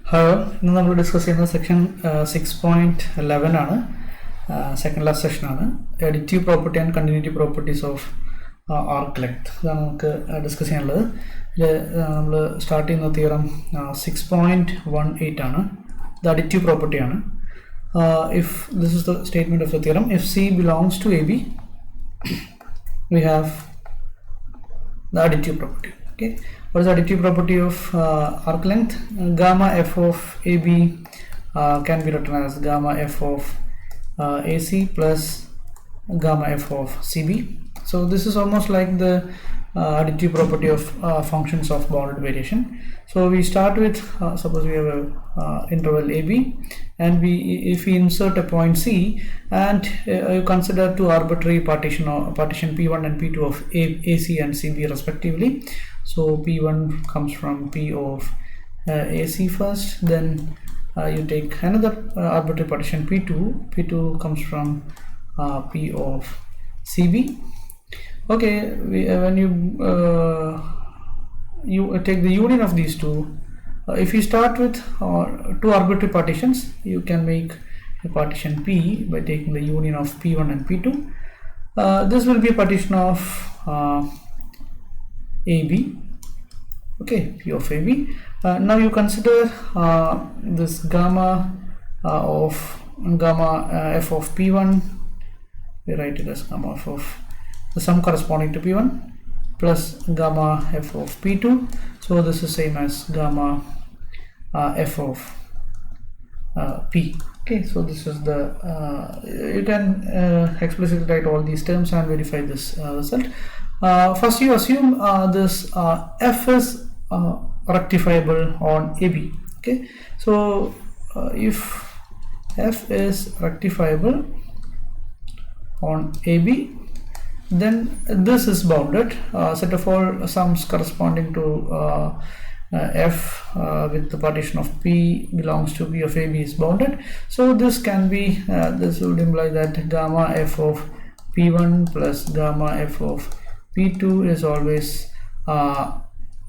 However, we will discuss in the section 6.11 second last session additive property and continuity properties of arc length. We will discuss starting the theorem 6.18 the additive property. If this is the statement of the theorem, if C belongs to AB, we have the additive property. Okay, what is the additive property of arc length? Gamma f of AB can be written as gamma f of AC plus gamma f of CB. So this is almost like the additive property of functions of bounded variation. So we start with suppose we have a interval AB, and if we insert a point C and you consider two arbitrary partition P1 and P2 of AC and CB respectively. So P1 comes from P of AC first, then you take another arbitrary partition P2 comes from P of CB. Okay, when you take the union of these two, if you start with two arbitrary partitions, you can make a partition P by taking the union of P1 and P2. This will be a partition of AB. Okay, P of AB. Now you consider this gamma f of P1. We write it as gamma f of the sum corresponding to P1 plus gamma f of P2. So this is same as gamma f of P. Okay, so this is the you can explicitly write all these terms and verify this result. First you assume this f is rectifiable on AB. Okay, so if f is rectifiable on AB, then this is bounded. Set of all sums corresponding to f with the partition of P belongs to P of AB is bounded. So this can be this would imply that gamma f of P1 plus gamma f of P2 is always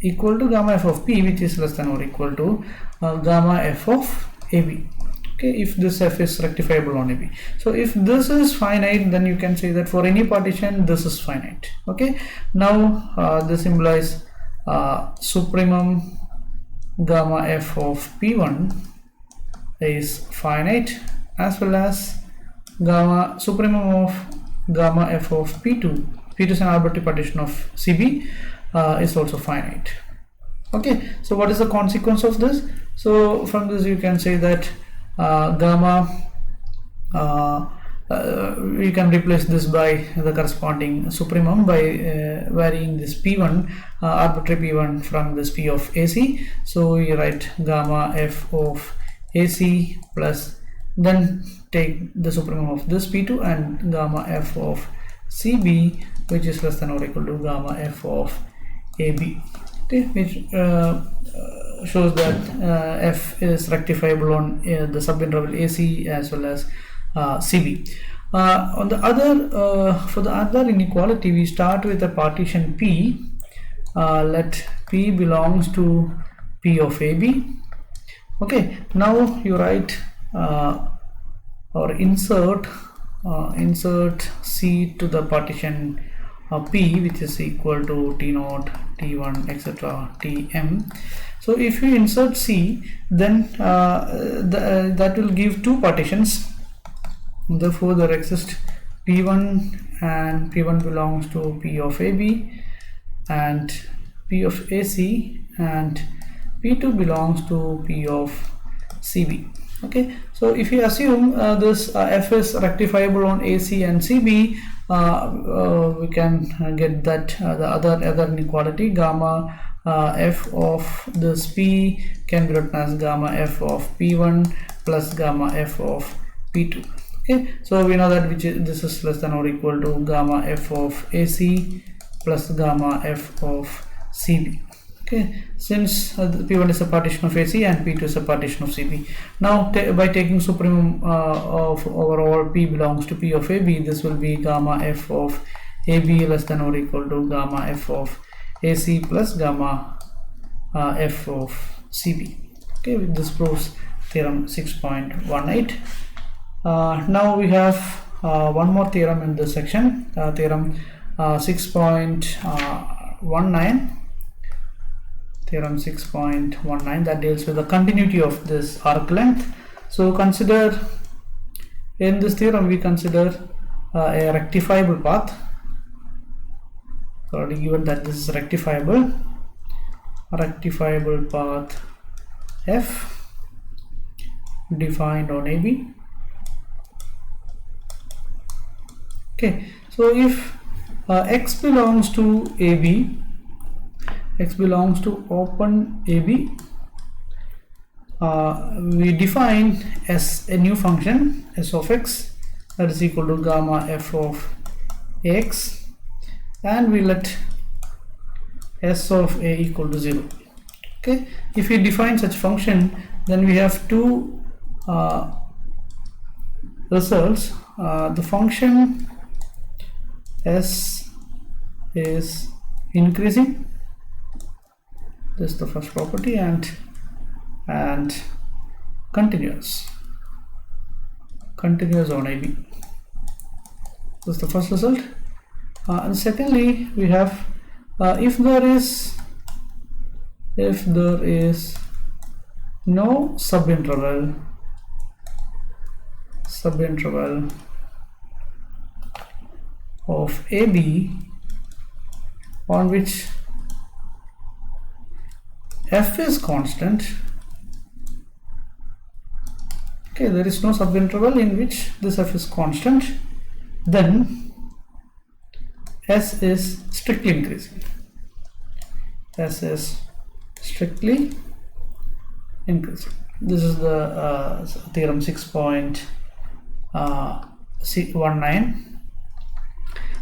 equal to gamma f of P, which is less than or equal to gamma f of AB. Okay, if this f is rectifiable on AB. So if this is finite, then you can say that for any partition this is finite. Okay, now this implies supremum gamma f of P1 is finite, as well as supremum of gamma f of P2 is an arbitrary partition of CB, is also finite. Okay, so what is the consequence of this? So from this you can say that gamma we can replace this by the corresponding supremum by varying this P1 arbitrary P1 from this P of AC. So we write gamma f of AC plus then take the supremum of this P2 and gamma f of CB, which is less than or equal to gamma f of AB. Okay, which shows that f is rectifiable on the subinterval AC as well as CB. On the other for the other inequality, we start with a partition P. Let P belongs to P of AB. Okay, now you write or insert C to the partition P, which is equal to T0, T1, etc. Tm. So if you insert C, then that will give two partitions. Therefore there exists P1, and P1 belongs to P of AB, and P of AC, and P2 belongs to P of CB. Okay, so if you assume this f is rectifiable on AC and CB, we can get that the other inequality gamma f of this P can be written as gamma f of P1 plus gamma f of P2. Okay, so we know that this is less than or equal to gamma f of AC plus gamma f of CB. Okay, since P1 is a partition of AC and P2 is a partition of CB. Now by taking supremum of overall P belongs to P of AB, this will be gamma f of AB less than or equal to gamma f of AC plus gamma f of CB. Okay, this proves theorem 6.18. Now we have one more theorem in this section, theorem 6.19. Theorem 6.19 that deals with the continuity of this arc length. So consider, in this theorem we consider a rectifiable path. Already given that this is rectifiable path f defined on AB. Okay, so if x belongs to AB, x belongs to open AB, we define as a new function s of x that is equal to gamma f of x, and we let s of a equal to 0. Okay, if we define such function, then we have two results. The function s is increasing, this is the first property, and continuous on AB. This is the first result. And secondly, we have if there is no subinterval of AB on which f is constant. Okay, there is no subinterval in which this f is constant, then s is strictly increasing. S is strictly increasing. This is the theorem 6.19.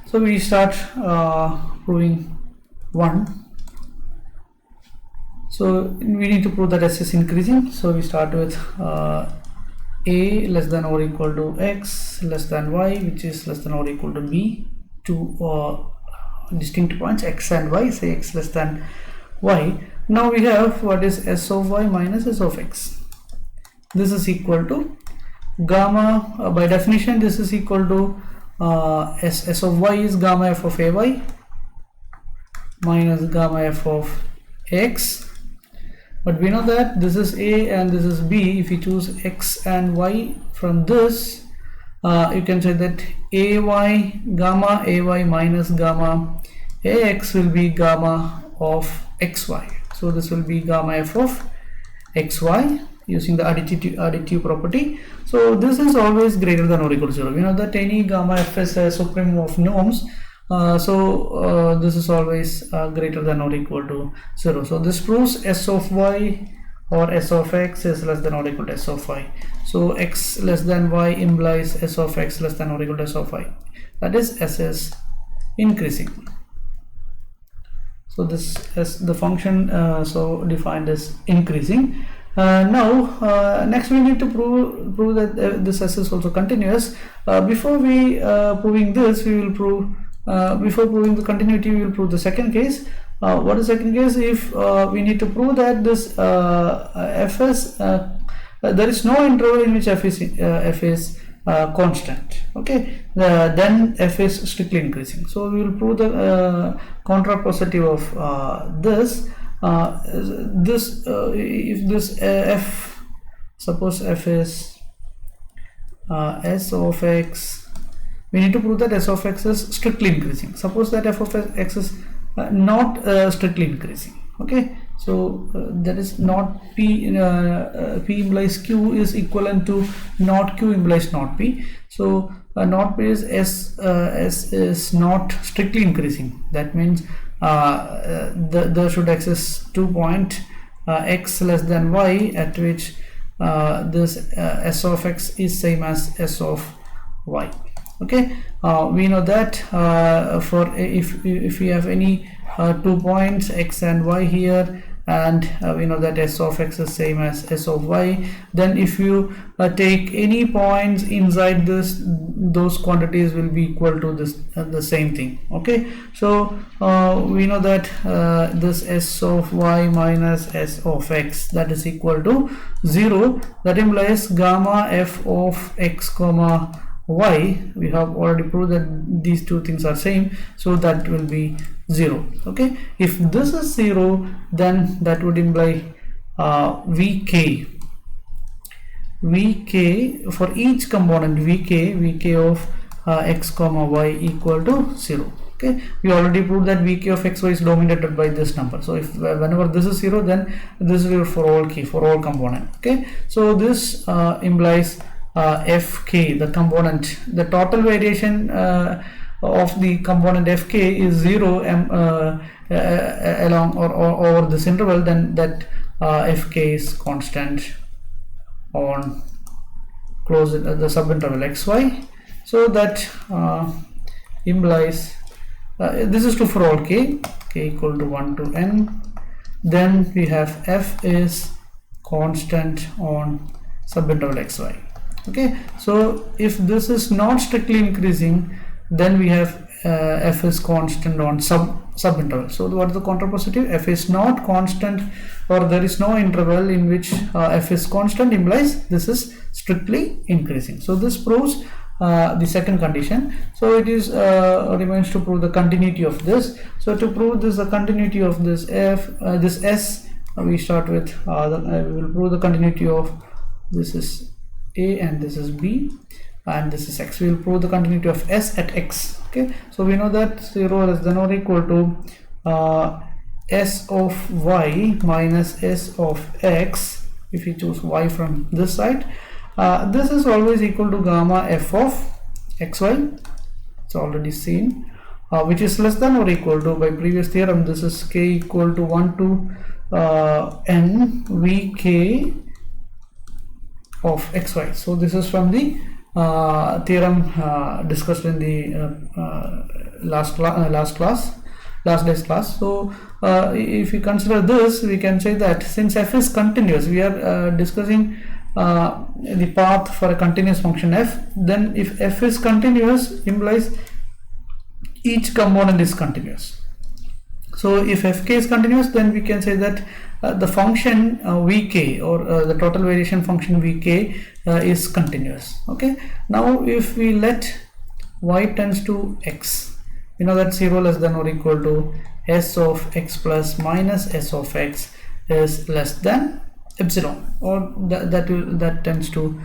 So we start proving 1. So we need to prove that s is increasing. So we start with a less than or equal to x less than y, which is less than or equal to b. Two distinct points x and y, say x less than y. Now we have what is s of y minus s of x. This is equal to gamma, by definition this is equal to s of y is gamma f of ay minus gamma f of x, but we know that this is a and this is b. If you choose x and y from this, you can say that gamma ay minus gamma ax will be gamma of xy. So this will be gamma f of xy using the additive property. So this is always greater than or equal to 0. We know that any gamma f is a supremum of norms. This is always greater than or equal to 0. So this proves s of y or s of x is less than or equal to s of y. So x less than y implies s of x less than or equal to s of y. That is, s is increasing. So this is the function so defined as increasing. Now next we need to prove that this s is also continuous. Before we proving this, we will prove before proving the continuity, we will prove the second case. What is second case? If we need to prove that this fs there is no interval in which f is constant. Okay, then f is strictly increasing. So we will prove the contrapositive of this. If this f, suppose f is s of x, we need to prove that s of x is strictly increasing. Suppose that f of x is not strictly increasing. Okay, so that is not p. P implies q is equivalent to not q implies not p. So not p is s is not strictly increasing. That means there should exist 2 point x less than y at which this s of x is same as s of y. Okay, we know that for if we have any 2 points x and y here, and we know that s of x is same as s of y. Then if you take any points inside this, those quantities will be equal to this the same thing. Okay, so we know that this s of y minus s of x, that is equal to 0. That implies gamma f of x comma y, we have already proved that these two things are same, so that will be 0. Okay, if this is 0, then that would imply vk for each component, vk of x comma y equal to 0. Okay, we already proved that vk of xy is dominated by this number, so if whenever this is 0, then this is 0 for all for all component. Okay, so this implies fk, the component, the total variation of the component fk is 0 along or over this interval, then that fk is constant on close the subinterval xy. So that implies this is true for all k equal to 1 to n. Then we have f is constant on subinterval xy. Okay, so if this is not strictly increasing, then we have f is constant on subinterval. So what is the contrapositive? F is not constant, or there is no interval in which f is constant, implies this is strictly increasing. So this proves the second condition. So it is remains to prove the continuity of this. So to prove this, the continuity of this f, this s, we start with we will prove the continuity of this is a and this is b and this is x. We will prove the continuity of s at x. Okay, so we know that 0 less than or equal to s of y minus s of x. If you choose y from this side, this is always equal to gamma f of xy. It's already seen, which is less than or equal to, by previous theorem, this is k equal to 1 to n vk of xy. So this is from the theorem discussed in the last day's class. So if you consider this, we can say that since f is continuous, we are discussing the path for a continuous function f. Then if f is continuous, implies each component is continuous. So if fk is continuous, then we can say that the function vk, or the total variation function vk, is continuous. Okay, now if we let y tends to x, you know that 0 less than or equal to s of x plus minus s of x is less than epsilon, or that tends to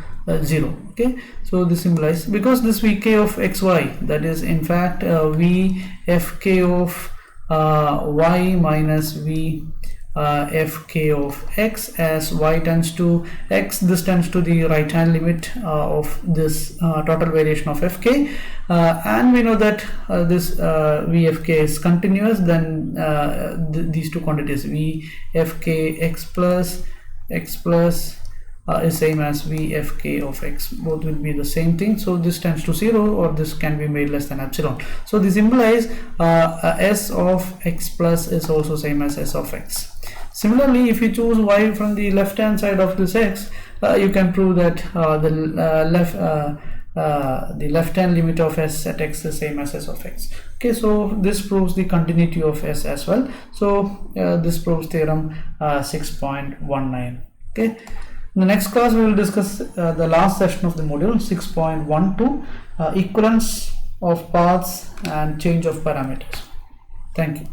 0. Okay, so this implies, because this vk of xy, that is in fact v fk of y minus v fk of x, as y tends to x, this tends to the right hand limit of this total variation of fk, and we know that this vfk is continuous. Then these two quantities vfk x plus is same as vfk of x, both will be the same thing. So this tends to 0, or this can be made less than epsilon. So this implies s of x plus is also same as s of x. Similarly, if you choose y from the left hand side of this x, you can prove that the left hand limit of s at x is same as s of x. Okay, so this proves the continuity of s as well. So this proves theorem 6.19. Okay, in the next class we will discuss the last session of the module 6.12, equivalence of paths and change of parameters. Thank you.